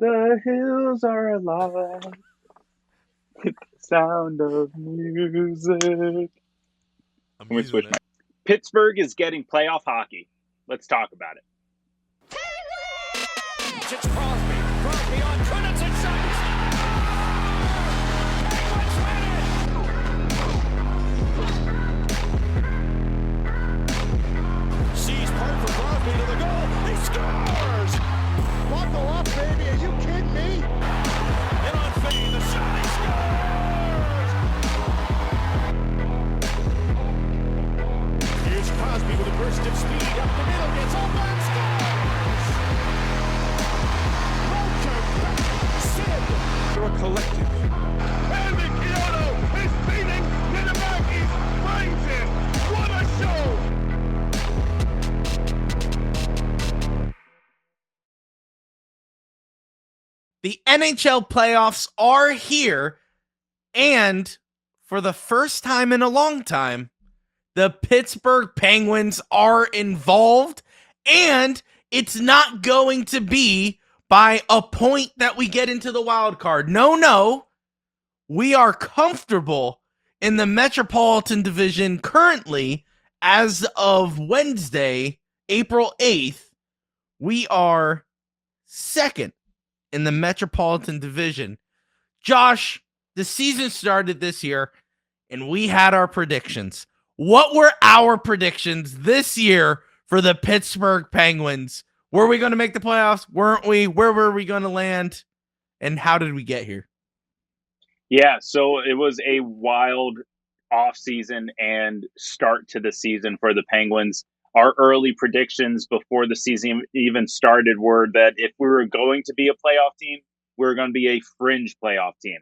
The hills are alive with the sound of music. Let me Amusement. switch my. Pittsburgh is getting playoff hockey. Let's talk about it. It's Crosby. Crosby on Kunitz and shot. Penguins win it. Sees part for Crosby to the goal. He scores. Buckle up, baby. Are you kidding me? And on Fane, the shot. He scores. Here's Crosby with a burst of speed up the middle. Gets up and scores. They're a collective. Andy Chiodo is beating Minamaki's brains in. What a show! The NHL playoffs are here, and for the first time in a long time, the Pittsburgh Penguins are involved, and it's not going to be by a point that we get into the wild card. No. We are comfortable in the Metropolitan Division currently as of Wednesday, April 8th. We are second in the Metropolitan Division. Josh, the season started this year, and we had our predictions. What were our predictions this year for the Pittsburgh Penguins? Were we going to make the playoffs? Weren't we? Where were we going to land? And how did we get here? Yeah, so it was a wild offseason and start to the season for the Penguins. Our early predictions before the season even started were that if we were going to be a playoff team, we were going to be a fringe playoff team.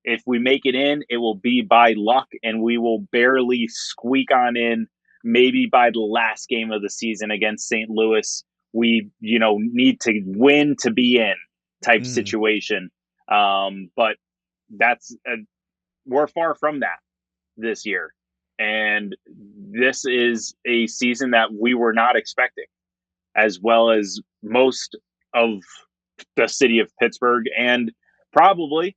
If we make it in, it will be by luck, and we will barely squeak on in, maybe by the last game of the season against St. Louis. We, need to win to be in type situation. But we're far from that this year. And this is a season that we were not expecting, as well as most of the city of Pittsburgh. And probably,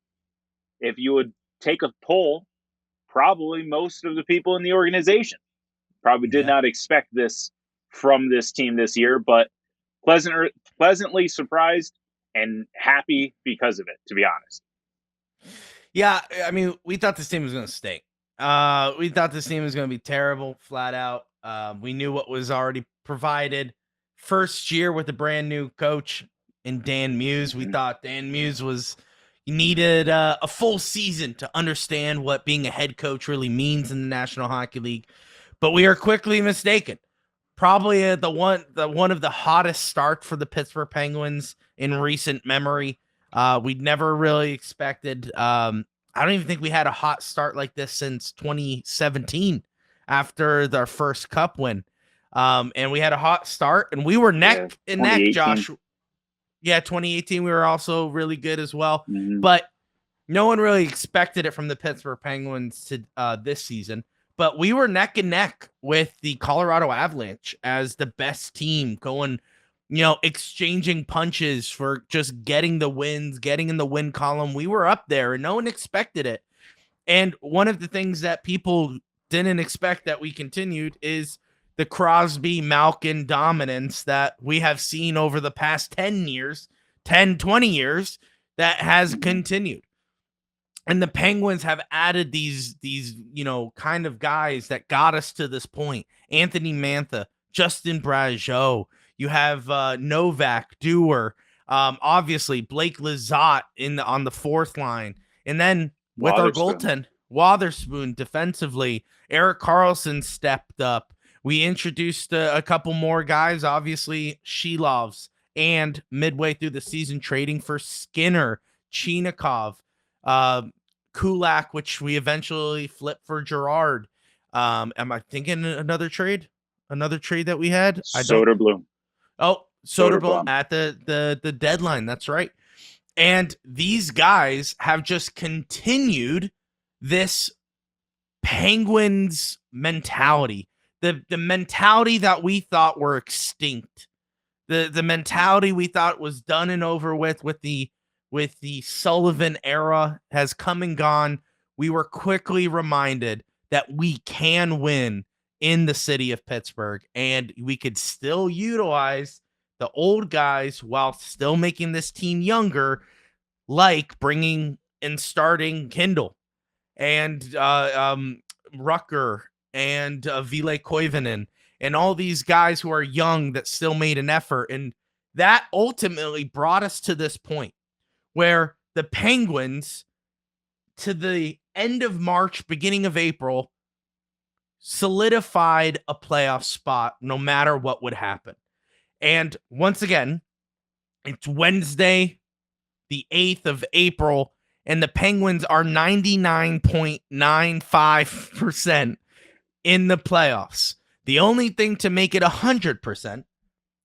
if you would take a poll, probably most of the people in the organization probably did not expect this from this team this year, but pleasantly surprised and happy because of it, to be honest. Yeah, I mean, we thought this team was going to stink. We thought this team was going to be terrible, flat out. We knew what was already provided. First year with a brand new coach in Dan Muse. We thought Dan Muse needed a full season to understand what being a head coach really means in the National Hockey League. But we are quickly mistaken. Probably the one of the hottest start for the Pittsburgh Penguins in recent memory. We'd never really expected. I don't even think we had a hot start like this since 2017 after their first cup win. And we had a hot start, and we were neck and neck, Josh. Yeah, 2018, we were also really good as well. Mm-hmm. But no one really expected it from the Pittsburgh Penguins to this season. But we were neck and neck with the Colorado Avalanche as the best team going, exchanging punches for just getting the wins, getting in the win column. We were up there and no one expected it. And one of the things that people didn't expect that we continued is the Crosby Malkin dominance that we have seen over the past 20 years that has continued. And the Penguins have added these kind of guys that got us to this point. Anthony Mantha, Justin Brazeau. You have Novak, Dewar, obviously Blake Lizotte on the fourth line. And then with our goaltender, Wotherspoon defensively, Erik Karlsson stepped up. We introduced a couple more guys, obviously Shilovs, and midway through the season trading for Skinner, Chinikov, Kulak, which we eventually flipped for Gerard. Am I thinking another trade that we had? Soderblom. Oh, Soderblom at the deadline. That's right. And these guys have just continued this Penguins mentality. The mentality that we thought were extinct. The mentality we thought was done and over with the with the Sullivan era has come and gone, we were quickly reminded that we can win in the city of Pittsburgh, and we could still utilize the old guys while still making this team younger, like bringing and starting Kindle and Rucker and Ville Koivunen and all these guys who are young that still made an effort. And that ultimately brought us to this point where the Penguins, to the end of March, beginning of April, solidified a playoff spot no matter what would happen. And once again, it's Wednesday, the 8th of April, and the Penguins are 99.95% in the playoffs. The only thing to make it 100%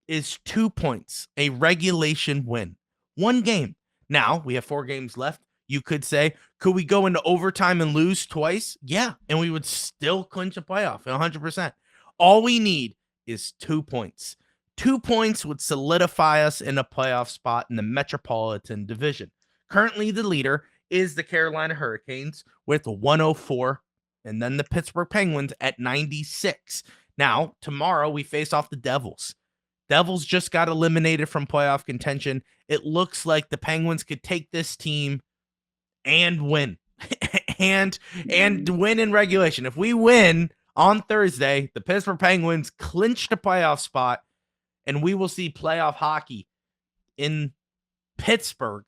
is 2 points, a regulation win. One game. Now, we have 4 games left. You could say, could we go into overtime and lose twice? Yeah, and we would still clinch a playoff 100%. All we need is 2 points. 2 points would solidify us in a playoff spot in the Metropolitan Division. Currently, the leader is the Carolina Hurricanes with 104, and then the Pittsburgh Penguins at 96. Now, tomorrow, we face off the Devils. Devils just got eliminated from playoff contention. It looks like the Penguins could take this team and win. and win in regulation. If we win on Thursday, the Pittsburgh Penguins clinch the playoff spot, and we will see playoff hockey in Pittsburgh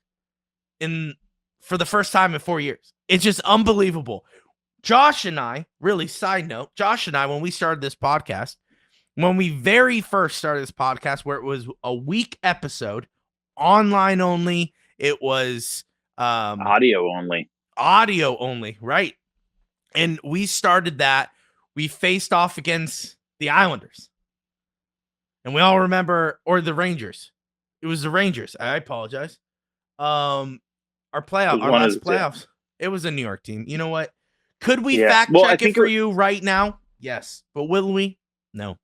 for the first time in 4 years. It's just unbelievable. Josh and I, really side note, Josh and I, when we started this podcast, when we very first started this podcast, where it was a week episode, online only, it was audio only, right? And we started that. We faced off against the Islanders. And we all remember, or the Rangers. It was the Rangers. I apologize. Our last playoffs. It was a New York team. You know what? Could we fact check it for you right now? Yes. But will we? No.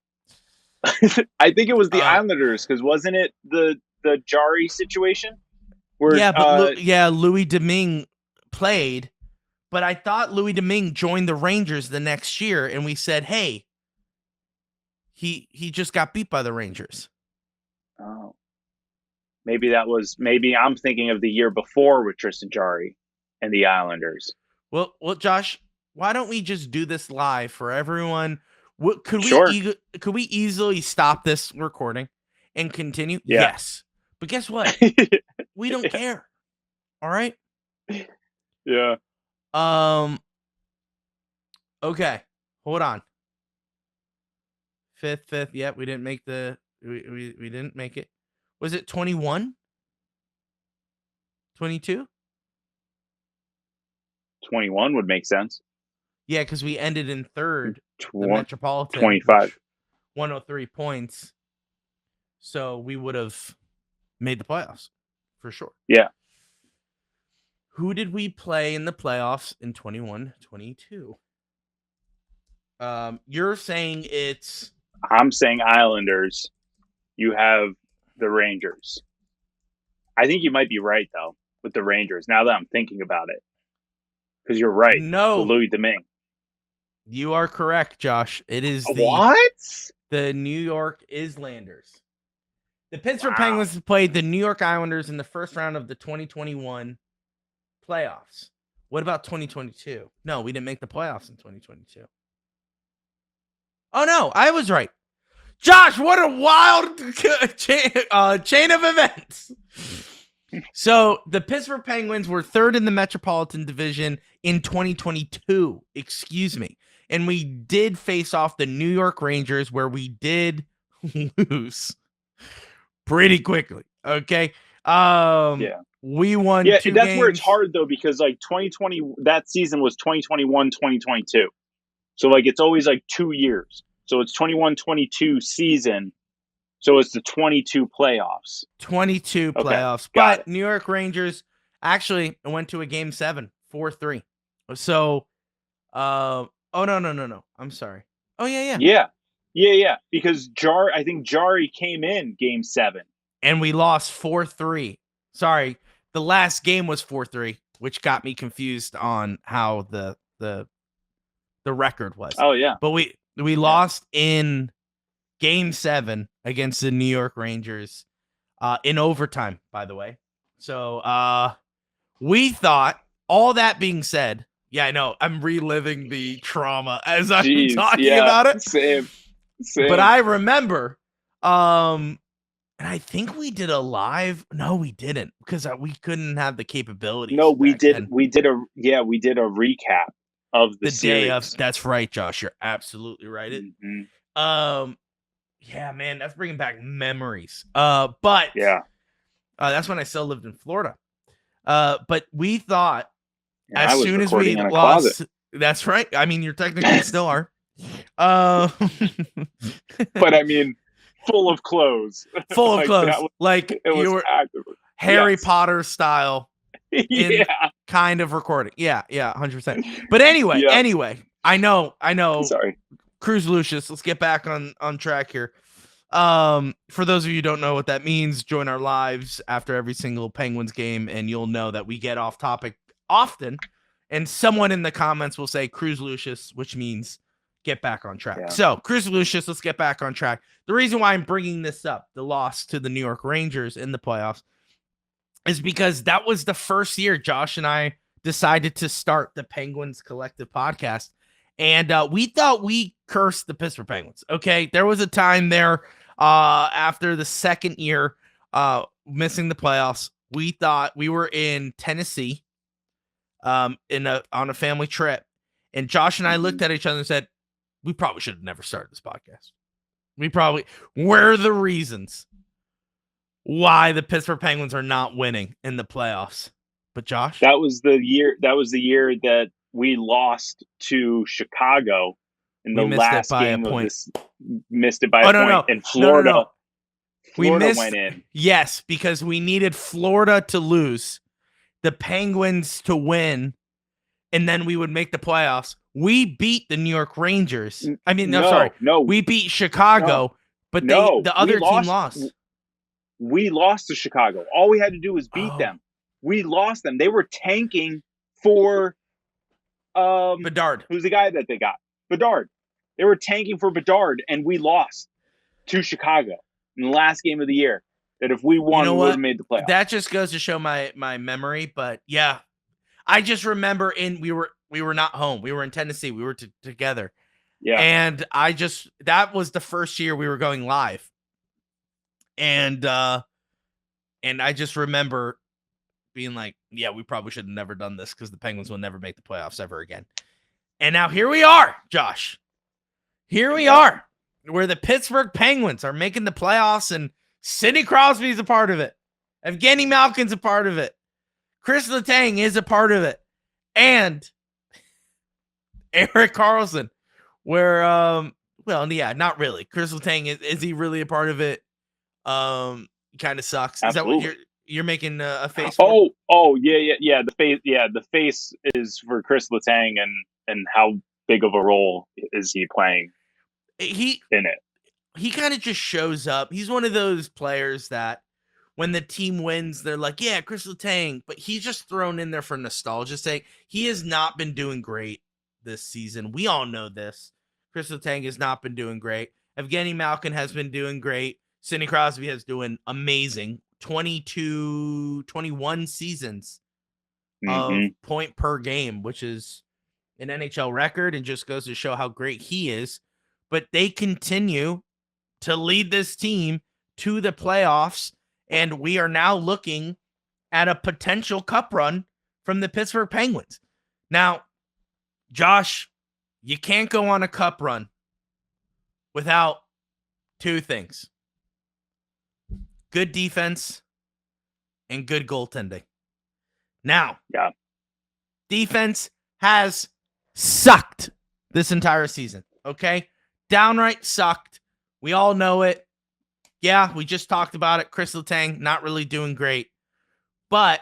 I think it was the Islanders, because wasn't it the Jari situation? Where, Louie Domingue played, but I thought Louie Domingue joined the Rangers the next year, and we said, hey, he just got beat by the Rangers. Oh. Maybe I'm thinking of the year before with Tristan Jari and the Islanders. Well, Josh, why don't we just do this live for everyone? Could we easily stop this recording and continue? Yeah. Yes. But guess what? We don't care. All right? Yeah. Okay. Hold on. Fifth. Yeah, we didn't make we didn't make it. Was it 21? 22? 21 would make sense. Yeah, because we ended in third. The Metropolitan. 25. 103 points. So we would have made the playoffs for sure. Yeah. Who did we play in the playoffs in 21-22? You're saying it's... I'm saying Islanders. You have the Rangers. I think you might be right, though, with the Rangers, now that I'm thinking about it. Because you're right. No. Louie Domingue. You are correct, Josh. It is the New York Islanders. The Pittsburgh Penguins played the New York Islanders in the first round of the 2021 playoffs. What about 2022? No, we didn't make the playoffs in 2022. Oh, no, I was right. Josh, what a wild chain of events. So the Pittsburgh Penguins were third in the Metropolitan Division in 2022. Excuse me. And we did face off the New York Rangers, where we did lose pretty quickly. Okay. We won 2 that's games. where it's hard, though, because like 2020, that season was 2021, 2022. So like it's always like 2 years. So it's 21-22 season. So it's the 22 playoffs. 22 playoffs. But New York Rangers actually went to a game 7, 4-3. So, no. I'm sorry. Oh, yeah. Yeah. Because I think Jari came in game 7. And we lost 4-3. Sorry. the last game was 4-3, which got me confused on how the record was. Oh yeah. But we lost in Game 7 against the New York Rangers in overtime, by the way. So we thought, all that being said, yeah, I know I'm reliving the trauma as I'm talking about it. Same. But I remember, and I think we did a live. No, we didn't, because we couldn't have the capabilities. No, we did. then. We did a recap of the series. Day of. That's right, Josh. You're absolutely right. Mm-hmm. Yeah, man, that's bringing back memories. But yeah, that's when I still lived in Florida. But we thought yeah, as soon as we lost, that's right. I mean, you technically still are. But I mean, full of clothes. Full of clothes. Like you were Harry Potter style. Yeah. Kind of recording. Yeah, 100%. But anyway, I know. Sorry. Cruz Lucius, let's get back on track here. For those of you who don't know what that means, join our lives after every single Penguins game, and you'll know that we get off topic often, and someone in the comments will say Cruz Lucius, which means get back on track. Yeah. So Cruz Lucius, let's get back on track. The reason why I'm bringing this up, the loss to the New York Rangers in the playoffs, is because that was the first year Josh and I decided to start the Penguins Collective podcast. And we thought we cursed the Pittsburgh Penguins. Okay, there was a time there after the second year missing the playoffs. We thought we were in Tennessee on a family trip. And Josh and I looked at each other and said, we probably should have never started this podcast. Where are the reasons why the Pittsburgh Penguins are not winning in the playoffs? But Josh? That was the year that we lost to Chicago in the last game of this. Missed it by a point. No. In Florida. No. Florida went in. Yes, because we needed Florida to lose, the Penguins to win, and then we would make the playoffs. We beat the New York Rangers. I mean, no, we beat Chicago, but the other team lost. We lost to Chicago. All we had to do was beat them. We lost them. They were tanking for Bedard. Who's the guy that they got? Bedard. They were tanking for Bedard, and we lost to Chicago in the last game of the year. That if we won, we would have made the playoffs. That just goes to show my memory. But yeah, I just remember we were not home. We were in Tennessee. We were together. Yeah. And that was the first year we were going live. And I just remember being like, yeah, we probably should have never done this because the Penguins will never make the playoffs ever again. And now here we are, Josh. Here we are, where the Pittsburgh Penguins are making the playoffs, and Sidney Crosby's a part of it. Evgeny Malkin's a part of it. Chris Letang is a part of it. And Erik Karlsson, where, not really. Chris Letang, is he really a part of it? Kind of sucks. Absolutely. Is that what you're making a face for? Yeah. The face is for Chris Letang, and how big of a role is he playing in it? He kind of just shows up. He's one of those players that when the team wins, they're like, yeah, Chris Letang, but he's just thrown in there for nostalgia's sake. He has not been doing great this season. We all know this. Chris Letang has not been doing great. Evgeny Malkin has been doing great. Sidney Crosby has doing amazing. 21 seasons of point per game, which is an NHL record, and just goes to show how great he is. But they continue to lead this team to the playoffs, and we are now looking at a potential cup run from the Pittsburgh Penguins. Now, Josh, you can't go on a cup run without two things: good defense and good goaltending. Now, defense has sucked this entire season, okay? Downright sucked. We all know it. Yeah, we just talked about it. Chris Letang not really doing great. But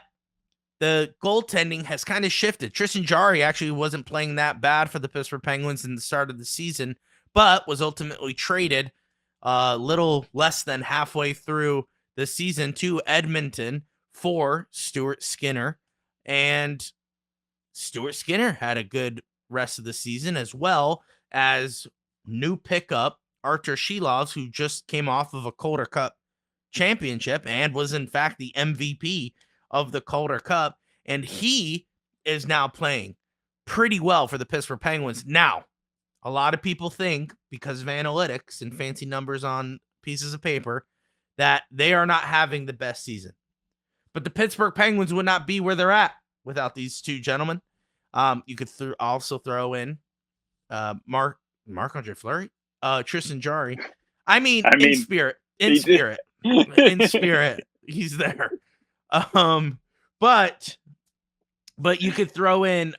the goaltending has kind of shifted. Tristan Jarry actually wasn't playing that bad for the Pittsburgh Penguins in the start of the season, but was ultimately traded a little less than halfway through the season to Edmonton for Stuart Skinner, and Stuart Skinner had a good rest of the season, as well as new pickup Archer Shilovs, who just came off of a Calder Cup championship and was in fact the MVP of the Calder Cup, and he is now playing pretty well for the Pittsburgh Penguins. Now, a lot of people think, because of analytics and fancy numbers on pieces of paper, that they are not having the best season. But the Pittsburgh Penguins would not be where they're at without these two gentlemen. You could also throw in Marc-Andre Fleury, Tristan Jarry. I mean, in spirit, he's there. But you could throw in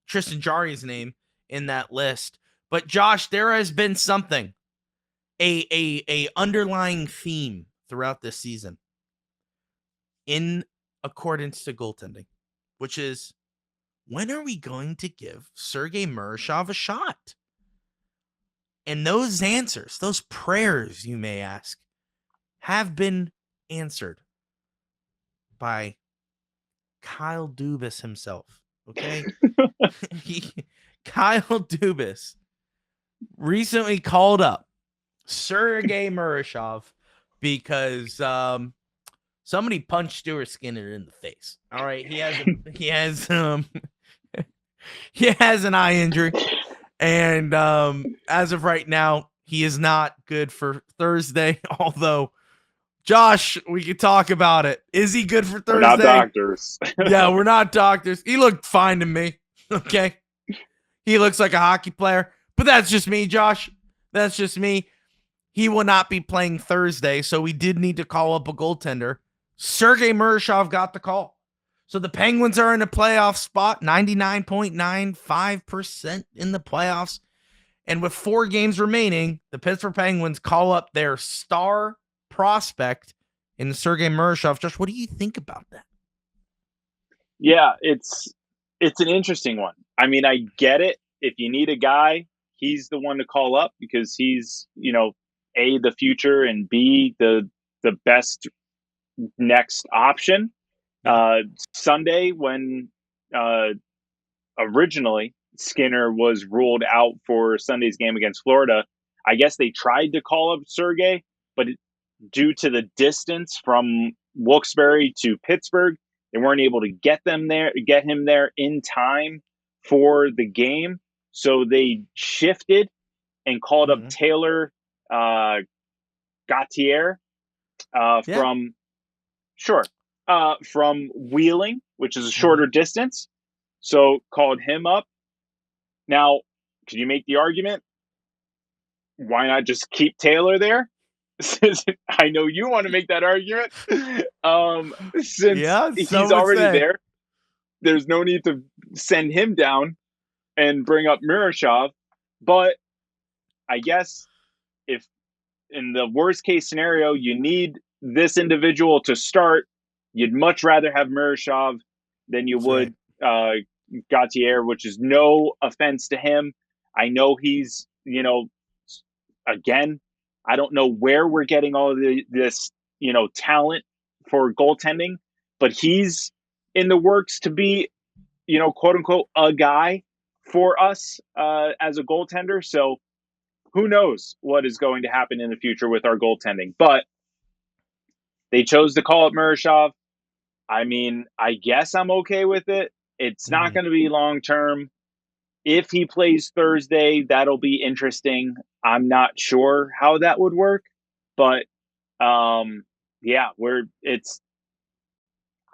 Tristan Jarry's name in that list. But Josh, there has been something, a underlying theme throughout this season in accordance to goaltending, which is, when are we going to give Sergei Murashov a shot? And those answers, those prayers, you may ask, have been answered by Kyle Dubas himself. Okay? Kyle Dubas recently called up Sergei Murashov because somebody punched Stuart Skinner in the face. All right, he has an eye injury, and as of right now, he is not good for Thursday. Although, Josh, we could talk about it. Is he good for Thursday? We're not doctors. Yeah, we're not doctors. He looked fine to me. Okay, he looks like a hockey player, but that's just me, Josh. That's just me. He will not be playing Thursday, so we did need to call up a goaltender. Sergei Murashov got the call. So the Penguins are in a playoff spot, 99.95% in the playoffs. And with 4 games remaining, the Pittsburgh Penguins call up their star prospect in Sergei Murashov. Josh, what do you think about that? Yeah, it's an interesting one. I mean, I get it. If you need a guy, he's the one to call up because he's, A, the future, and B, the best next option. Sunday, when originally Skinner was ruled out for Sunday's game against Florida, I guess they tried to call up Sergei, but due to the distance from Wilkes-Barre to Pittsburgh, they weren't able to get him there in time for the game. So they shifted and called up Taylor Gautier from Wheeling, which is a shorter distance. So called him up. Now, could you make the argument? Why not just keep Taylor there? I know you want to make that argument. Since he's already there, there's no need to send him down and bring up Murashov. But I guess if in the worst case scenario, you need this individual to start, you'd much rather have Murashov than you would Gautier, which is no offense to him. I know he's, again, I don't know where we're getting all of this, talent for goaltending, but he's in the works to be, quote unquote, a guy for us as a goaltender. So who knows what is going to happen in the future with our goaltending, but they chose to call up Murashov. I mean, I guess I'm okay with it. It's not going to be long term. If he plays Thursday, that'll be interesting. I'm not sure how that would work, but I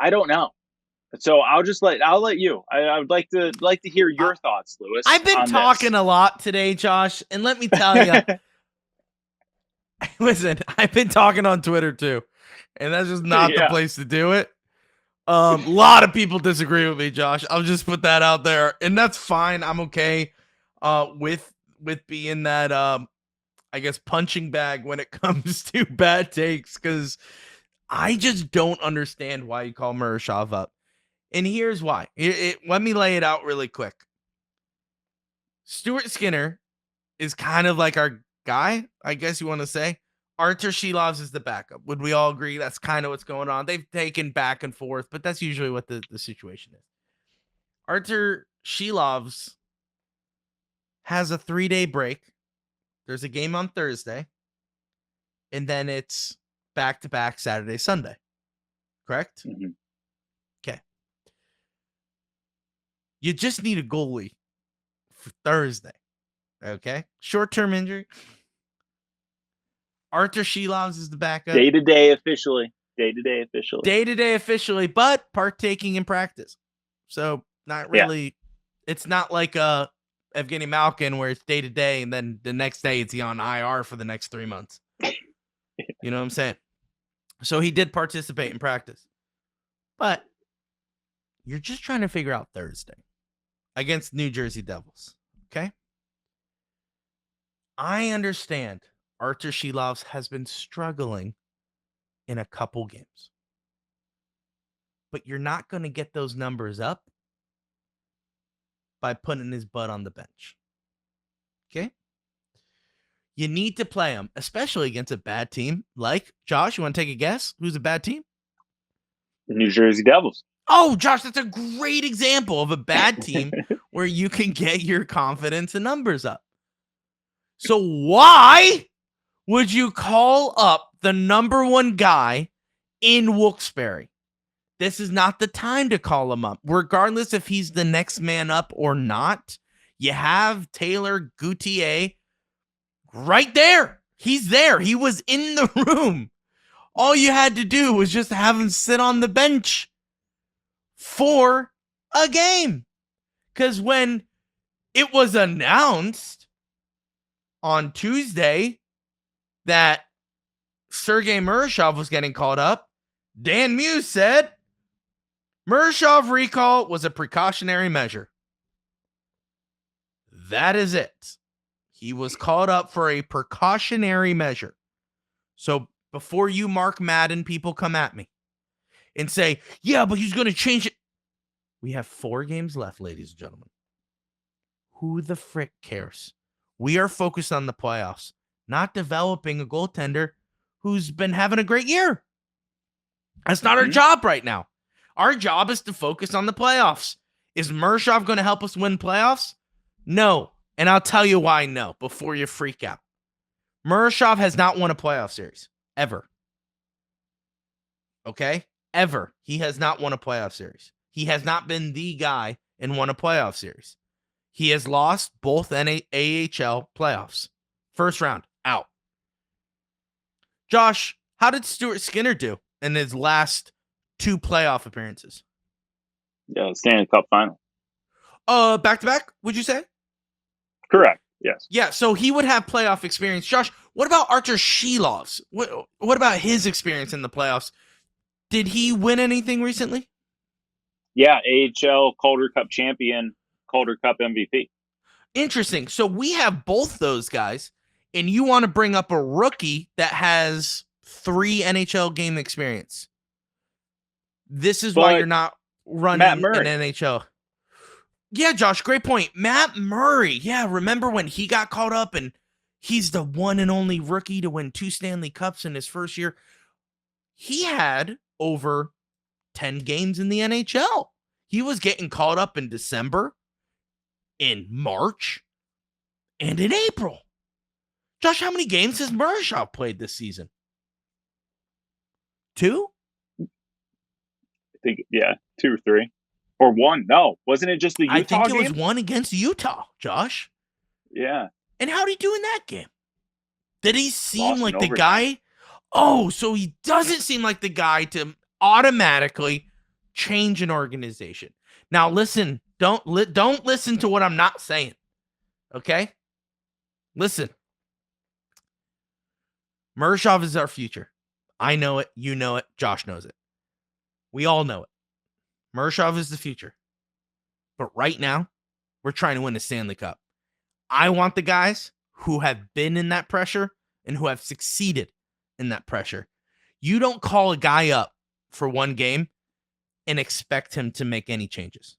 don't know. So I'll let you. I would like to hear your thoughts, Lewis. I've been talking a lot today, Josh, and let me tell you. Listen, I've been talking on Twitter too, and that's just not the place to do it. A lot of people disagree with me, Josh. I'll just put that out there, and that's fine. I'm okay with being that I guess punching bag when it comes to bad takes, because I just don't understand why you call Murashov up. And here's why. Let me lay it out really quick. Stuart Skinner is kind of like our guy, I guess you want to say, Artur Shilovs is the backup. Would we all agree that's kind of what's going on? They've taken back and forth, but that's usually what the situation is. Artur Shilovs has a 3-day break. There's a game on Thursday, and then it's back-to-back Saturday, Sunday. Correct? Mm-hmm. Okay. You just need a goalie for Thursday. Okay? Short-term injury. Artur Shilovs is the backup. Day-to-day officially. Day-to-day officially. Day-to-day officially, but partaking in practice. So not really. Yeah. It's not like Evgeny Malkin where it's day-to-day and then the next day it's on IR for the next 3 months. You know what I'm saying? So he did participate in practice. But you're just trying to figure out Thursday against New Jersey Devils. Okay? I understand Artur Shilovs has been struggling in a couple games. But you're not going to get those numbers up by putting his butt on the bench. Okay? You need to play him, especially against a bad team. Like, Josh, you want to take a guess? Who's a bad team? The New Jersey Devils. Oh, Josh, that's a great example of a bad team where you can get your confidence and numbers up. So why would you call up the number one guy in Wilkes-Barre? This is not the time to call him up. Regardless if he's the next man up or not, you have Taylor Gauthier right there. He's there. He was in the room. All you had to do was just have him sit on the bench for a game. Because when it was announced on Tuesday that Sergei Murashov was getting called up, Dan Muse said Murashov recall was a precautionary measure. That is it. He was called up for a precautionary measure. So before you Mark Madden people come at me and say, yeah, but he's going to change it. We have 4 games left, ladies and gentlemen. Who the frick cares? We are focused on the playoffs, not developing a goaltender who's been having a great year. That's not our job right now. Our job is to focus on the playoffs. Is Murashov going to help us win playoffs? No. And I'll tell you why no, before you freak out. Murashov has not won a playoff series. Ever. Okay? Ever. He has not won a playoff series. He has not been the guy and won a playoff series. He has lost both AHL playoffs. First round, out. Josh, how did Stuart Skinner do in his last 2 playoff appearances? Yeah, Stanley Cup final. Back-to-back, would you say? Correct, yes. Yeah, so he would have playoff experience. Josh, what about Artur Shilovs? What about his experience in the playoffs? Did he win anything recently? Yeah, AHL Calder Cup champion, Calder Cup MVP. Interesting. So we have both those guys, and you want to bring up a rookie that has 3 NHL game experience. This is why you're not running an NHL. Yeah, Josh, great point. Matt Murray. Yeah, remember when he got caught up and he's the one and only rookie to win 2 Stanley Cups in his first year. He had over 10 games in the NHL. He was getting caught up in December, in March, and in April. Josh, how many games has Murashov played this season? 2? I think, yeah, 2 or 3. Or 1. No, wasn't it just the Utah game? I think it was 1 against Utah, Josh. Yeah. And how did he do in that game? Did he seem like the guy? Oh, so he doesn't seem like the guy to automatically change an organization. Now, listen, don't listen to what I'm not saying. Okay? Listen. Murashov is our future. I know it. You know it. Josh knows it. We all know it. Murashov is the future. But right now, we're trying to win the Stanley Cup. I want the guys who have been in that pressure and who have succeeded in that pressure. You don't call a guy up for 1 game and expect him to make any changes.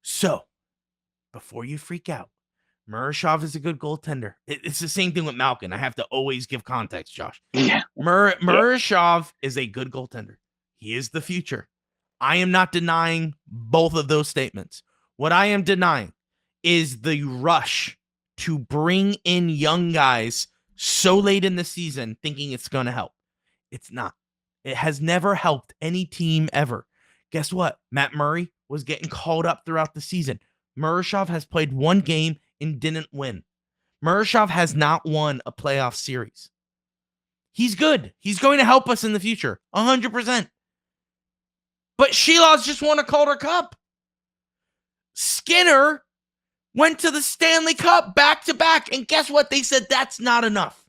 So, before you freak out, Murashov is a good goaltender. It's the same thing with Malkin. I have to always give context, Josh. Yeah. Murashov is a good goaltender. He is the future. I am not denying both of those statements. What I am denying is the rush to bring in young guys so late in the season thinking it's going to help. It's not. It has never helped any team ever. Guess what? Matt Murray was getting called up throughout the season. Murashov has played one game and didn't win. Murashov has not won a playoff series. He's good. He's going to help us in the future. 100%. But Shilov's just won a Calder Cup. Skinner went to the Stanley Cup back-to-back. And guess what? They said that's not enough.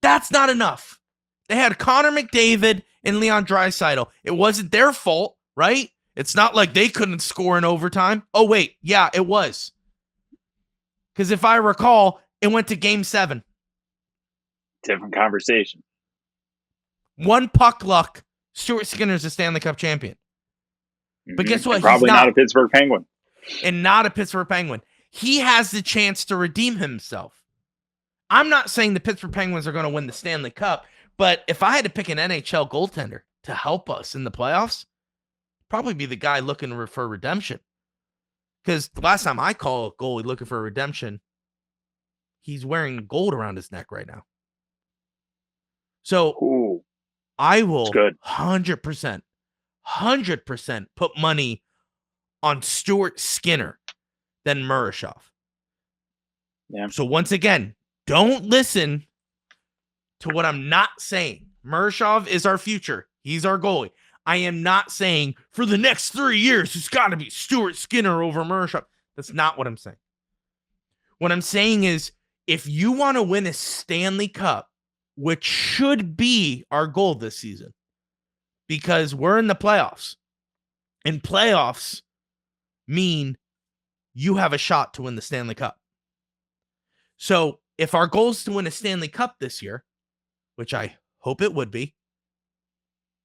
That's not enough. They had Connor McDavid and Leon Draisaitl. It wasn't their fault, right? It's not like they couldn't score in overtime. Oh, wait. Yeah, it was. Because if I recall, it went to Game 7. Different conversation. One puck luck. Stuart Skinner's a Stanley Cup champion. But guess what? And probably He's not a Pittsburgh Penguin. And not a Pittsburgh Penguin. He has the chance to redeem himself. I'm not saying the Pittsburgh Penguins are going to win the Stanley Cup, but if I had to pick an NHL goaltender to help us in the playoffs, probably be the guy looking for redemption. Because the last time I call a goalie looking for redemption, he's wearing gold around his neck right now. So Ooh, I will good. 100% put money on Stuart Skinner than Murashov. Yeah. So once again, don't listen to what I'm not saying. Murashov is our future. He's our goalie. I am not saying for the next 3 years, it's got to be Stuart Skinner over Murashov. That's not what I'm saying. What I'm saying is if you want to win a Stanley Cup, which should be our goal this season, because we're in the playoffs, and playoffs mean you have a shot to win the Stanley Cup. So if our goal is to win a Stanley Cup this year, which I hope it would be,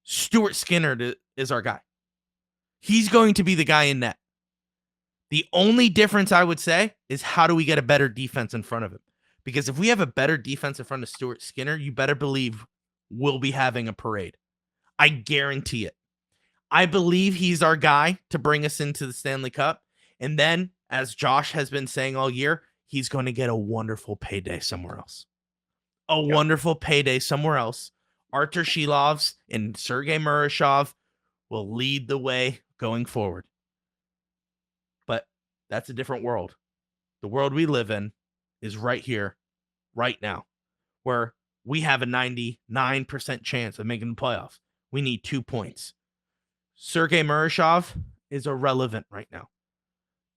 Stuart Skinner is our guy. He's going to be the guy in net. The only difference I would say is how do we get a better defense in front of him? Because if we have a better defense in front of Stuart Skinner, you better believe we'll be having a parade. I guarantee it. I believe he's our guy to bring us into the Stanley Cup. And then, as Josh has been saying all year, he's going to get a wonderful payday somewhere else. Wonderful payday somewhere else. Artur Shilovs and Sergei Murashov will lead the way going forward. But that's a different world. The world we live in is right here, right now, where we have a 99% chance of making the playoffs. We need 2 points. Sergei Murashov is irrelevant right now.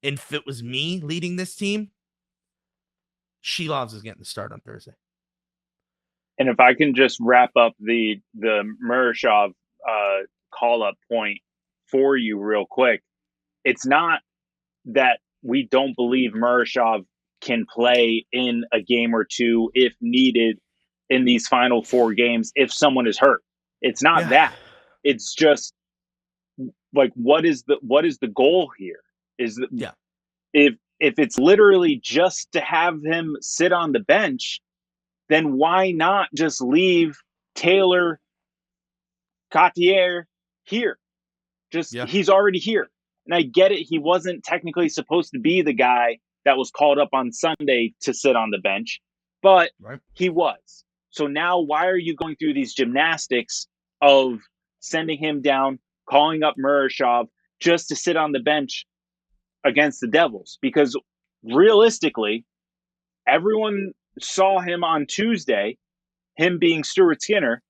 And if it was me leading this team, Shilovs is getting the start on Thursday. And if I can just wrap up the Murashov call-up point for you real quick, it's not that we don't believe Murashov can play in a game or two if needed in these final 4 games if someone is hurt. It's not that. It's just like what is the goal here? If it's literally just to have him sit on the bench, then why not just leave Taylor Cotier here? He's already here. And I get it. He wasn't technically supposed to be the guy that was called up on Sunday to sit on the bench, but he was. So now why are you going through these gymnastics of sending him down, calling up Murashov just to sit on the bench against the Devils? Because realistically, everyone saw him on Tuesday, him being Stuart Skinner.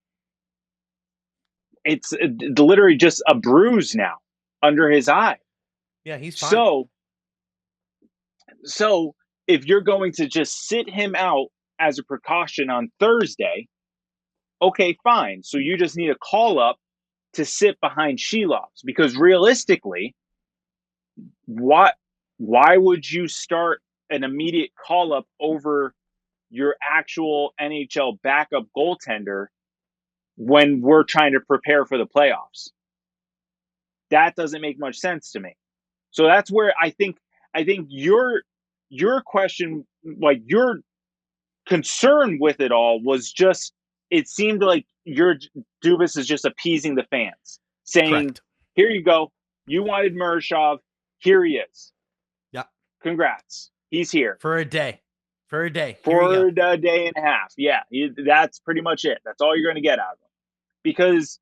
It's literally just a bruise now under his eye. Yeah, he's fine. So if you're going to just sit him out as a precaution on Thursday, okay, fine. So you just need a call up to sit behind Shilovs, because realistically, why would you start an immediate call up over your actual NHL backup goaltender when we're trying to prepare for the playoffs? That doesn't make much sense to me. So that's where I think I think your question, like your concern with it all, was just it seemed like your Dubas is just appeasing the fans, saying, Correct. "Here you go. You wanted Murashov. Here he is. Yeah. Congrats. He's here For a day. For a day. Here you for go. a day and a half." Yeah, that's pretty much it. That's all you're going to get out of him. Because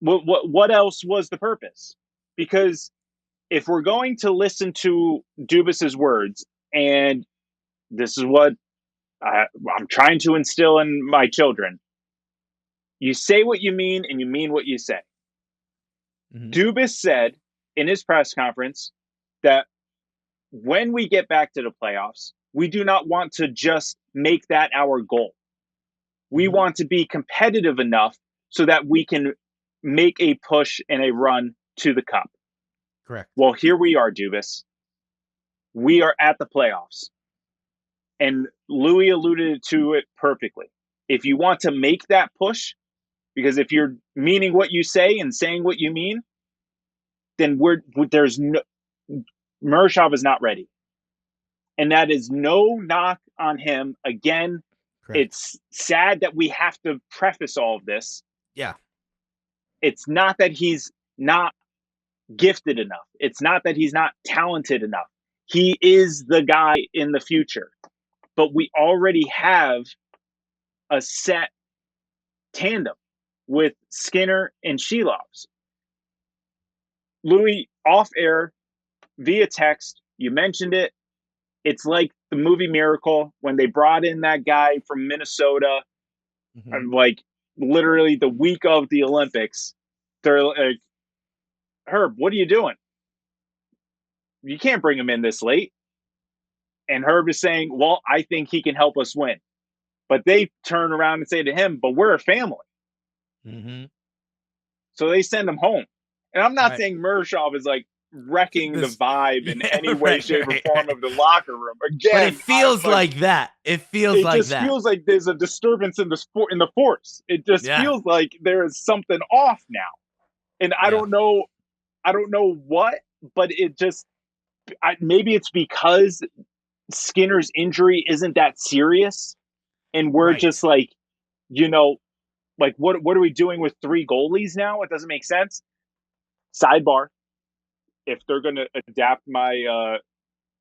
what else was the purpose? Because if we're going to listen to Dubas's words, and this is what I'm trying to instill in my children, you say what you mean and you mean what you say. Mm-hmm. Dubas said in his press conference that when we get back to the playoffs, we do not want to just make that our goal. We Mm-hmm. want to be competitive enough so that we can make a push and a run to the cup. Correct. Well, here we are, Dubas. We are at the playoffs. And Louie alluded to it perfectly. If you want to make that push, because if you're meaning what you say and saying what you mean, then there's no Murashov is not ready. And that is no knock on him. Again, Correct. It's sad that we have to preface all of this. Yeah. It's not that he's not gifted enough. It's not that he's not talented enough. He is the guy in the future. But we already have a set tandem with Skinner and Shelovs. Louie, off air, via text, you mentioned it. It's like the movie Miracle when they brought in that guy from Minnesota, Mm-hmm. like literally the week of the Olympics. They're like, Herb, what are you doing? You can't bring him in this late. And Herb is saying, well, I think he can help us win. But they turn around and say to him, but we're a family. Mm-hmm. So they send him home. And I'm not Right. saying Murashov is like wrecking This- the vibe in any way, right, shape, right, or form right. of the locker room. Again, But it feels like that. It feels it like just that. feels like there's a disturbance in the force. It just Yeah. feels like there is something off now. And I don't know what, but it just maybe it's because Skinner's injury isn't that serious, and we're Right. just like, like what are we doing with 3 goalies now? It doesn't make sense. Sidebar: if they're going to adapt my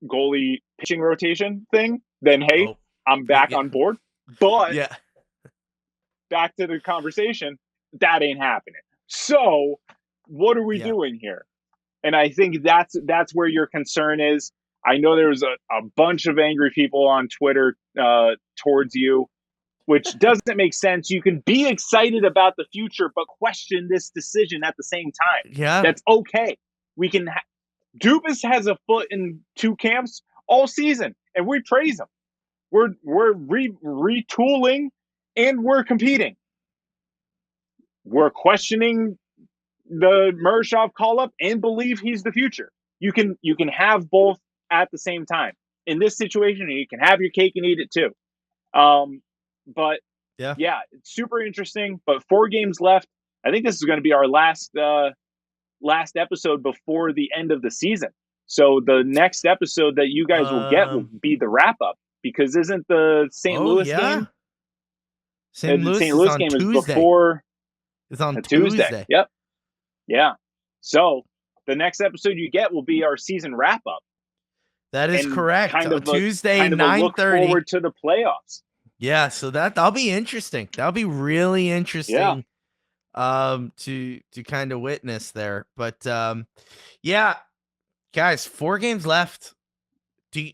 goalie pitching rotation thing, then hey, I'm back on board. But yeah. back to the conversation, that ain't happening. So what are we doing here? And I think that's where your concern is. I know there's a bunch of angry people on Twitter towards you, which doesn't make sense. You can be excited about the future, but question this decision at the same time. Yeah. That's okay. We can. Dubas has a foot in 2 camps all season, and we praise him. We're retooling, and we're competing. We're questioning the Murashov call up and believe he's the future. You can have both at the same time. In this situation, you can have your cake and eat it too. But yeah, it's super interesting. But 4 games left. I think this is going to be our last episode before the end of the season. So the next episode that you guys will get will be the wrap up, because isn't the St. Louis game? St. Louis game Tuesday. is before. It's on Tuesday. Yep. Yeah. So the next episode you get will be our season wrap up. That is correct. Tuesday, 9:30. Look forward to the playoffs. Yeah, so that'll be interesting. That'll be really interesting to kind of witness there. But yeah, guys, 4 games left. Do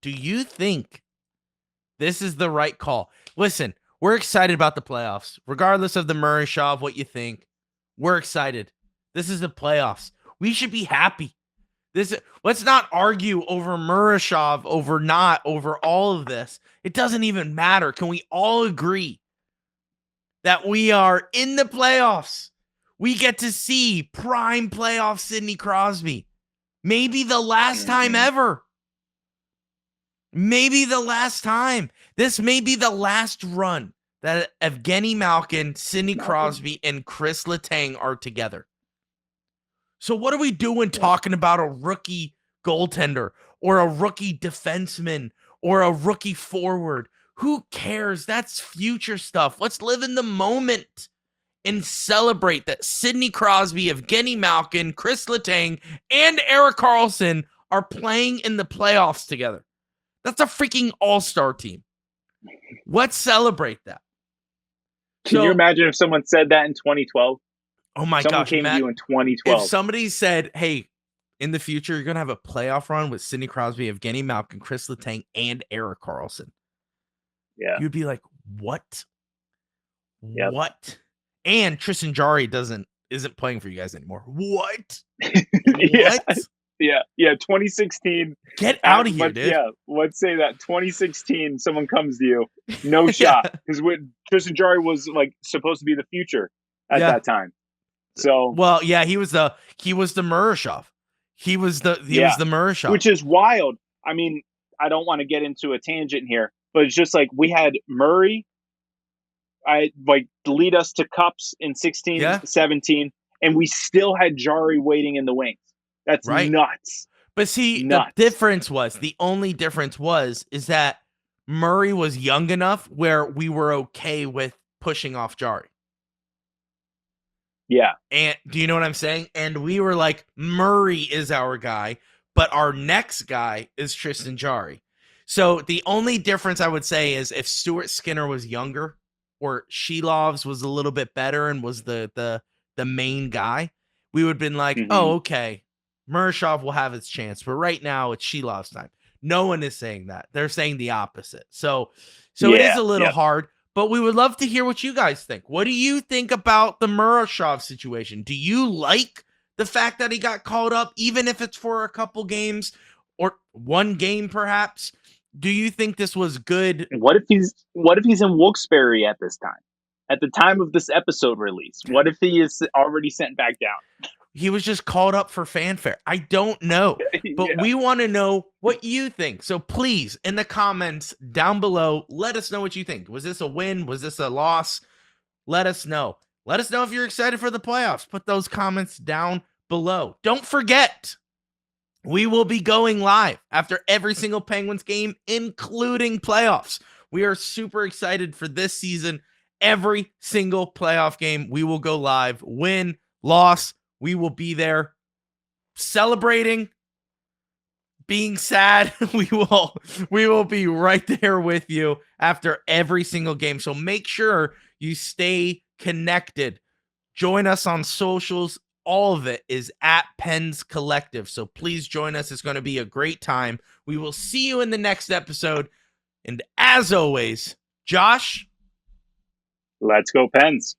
you think this is the right call? Listen, we're excited about the playoffs. Regardless of the Murashov, what you think, we're excited. This is the playoffs. We should be happy. Let's not argue over Murashov, over all of this. It doesn't even matter. Can we all agree that we are in the playoffs? We get to see prime playoff Sidney Crosby. Maybe the last time ever. Maybe the last time. This may be the last run that Evgeny Malkin, Sidney Crosby, and Chris Letang are together. So what are we doing talking about a rookie goaltender or a rookie defenseman or a rookie forward? Who cares? That's future stuff. Let's live in the moment and celebrate that Sidney Crosby, Evgeny Malkin, Chris Letang, and Erik Karlsson are playing in the playoffs together. That's a freaking all-star team. Let's celebrate that. Can you imagine if someone said that in 2012? Oh my someone gosh, came Matt, to you in 2012. if somebody said, hey, in the future, you're going to have a playoff run with Sidney Crosby, Evgeny Malkin, Chris Letang, and Erik Karlsson. Yeah. You'd be like, what? Yep. What? And Tristan Jarry isn't playing for you guys anymore. What? Yeah. What? Yeah. 2016. Get out of here, dude. Yeah, let's say that 2016, someone comes to you, no shot, because Tristan Jarry was like supposed to be the future at that time. So, well, yeah, he was the Murashov. He was the Murashov, which is wild. I mean, I don't want to get into a tangent here, but it's just like we had Murray, lead us to cups in 16, 17, and we still had Jarry waiting in the wings. That's nuts. But see, the only difference is that Murray was young enough where we were okay with pushing off Jarry. Yeah. And do you know what I'm saying? And we were like, Murray is our guy, but our next guy is Tristan Jarry. So the only difference I would say is if Stuart Skinner was younger or Shilovs was a little bit better and was the main guy, we would have been like, oh, okay, Murashov will have his chance. But right now it's Shilov's time. No one is saying that. They're saying the opposite. So it is a little hard. But we would love to hear what you guys think. What do you think about the Murashov situation? Do you like the fact that he got called up, even if it's for a couple games or one game, perhaps? Do you think this was good? What if he's in Wilkes-Barre at this time? At the time of this episode release, what if he is already sent back down? He was just called up for fanfare. I don't know, but we want to know what you think. So please, in the comments down below, let us know what you think. Was this a win? Was this a loss? Let us know. Let us know if you're excited for the playoffs. Put those comments down below. Don't forget, we will be going live after every single Penguins game, including playoffs. We are super excited for this season. Every single playoff game, we will go live. Win, loss, we will be there celebrating, being sad. We will be right there with you after every single game. So make sure you stay connected. Join us on socials. All of it is at Pens Collective. So please join us. It's going to be a great time. We will see you in the next episode. And as always, Josh, let's go Pens.